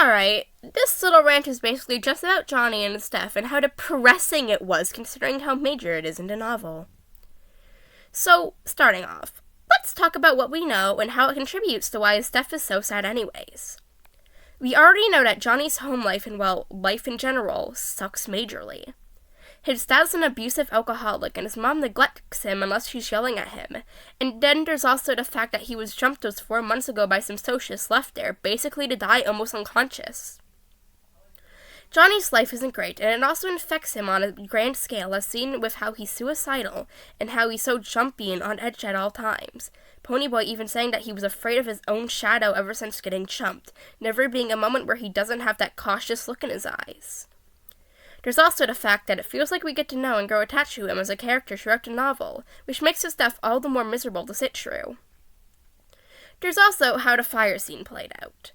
Alright, this little rant is basically just about Johnny and Steph and how depressing it was considering how major it is in the novel. So, starting off, let's talk about what we know and how it contributes to why Steph is so sad anyways. We already know that Johnny's home life and, well, life in general, sucks majorly. His dad's an abusive alcoholic and his mom neglects him unless she's yelling at him. And then there's also the fact that he was jumped those 4 months ago by some socialists left there, basically to die almost unconscious. Johnny's life isn't great, and it also infects him on a grand scale, as seen with how he's suicidal and how he's so jumpy and on edge at all times. Ponyboy even saying that he was afraid of his own shadow ever since getting jumped, never being a moment where he doesn't have that cautious look in his eyes. There's also the fact that it feels like we get to know and grow attached to him as a character throughout the novel, which makes his death all the more miserable to sit through. There's also how the fire scene played out.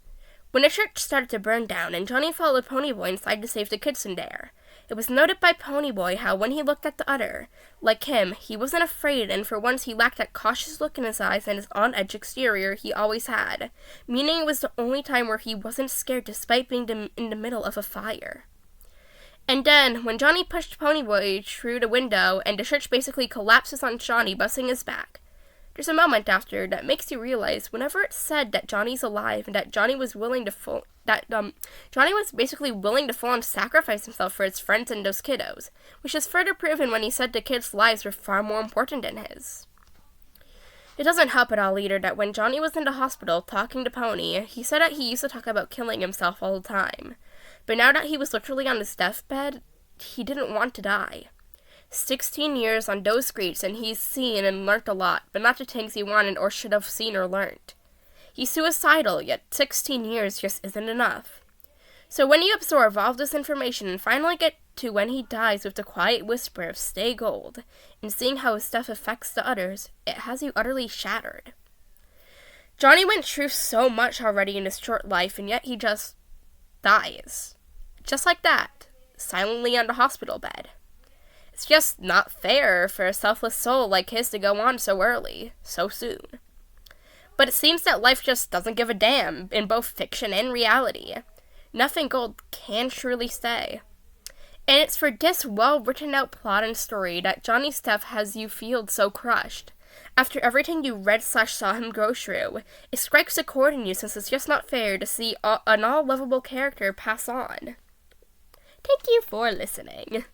When the church started to burn down and Johnny followed Ponyboy inside to save the kids in there, it was noted by Ponyboy how when he looked at the other, like him, he wasn't afraid and for once he lacked that cautious look in his eyes and his on-edge exterior he always had, meaning it was the only time where he wasn't scared despite being in the middle of a fire. And then, when Johnny pushed Ponyboy through the window and the church basically collapses on Johnny, busting his back, there's a moment after that makes you realize whenever it's said that Johnny's alive and that Johnny was basically willing to full on sacrifice himself for his friends and those kiddos, which is further proven when he said the kids' lives were far more important than his. It doesn't help at all either that when Johnny was in the hospital talking to Pony, he said that he used to talk about killing himself all the time. But now that he was literally on his deathbed, he didn't want to die. 16 years on those streets and he's seen and learnt a lot, but not the things he wanted or should have seen or learnt. He's suicidal, yet 16 years just isn't enough. So when you absorb all this information and finally get to when he dies with the quiet whisper of "stay gold," and seeing how his stuff affects the others, it has you utterly shattered. Johnny went through so much already in his short life, and yet he just dies. Just like that, silently on the hospital bed. It's just not fair for a selfless soul like his to go on so early, so soon. But it seems that life just doesn't give a damn in both fiction and reality. Nothing gold can truly stay. And it's for this well-written-out plot and story that Johnny's death has you feel so crushed. After everything you read/saw him go through, it strikes a chord in you since it's just not fair to see an all-lovable character pass on. Thank you for listening.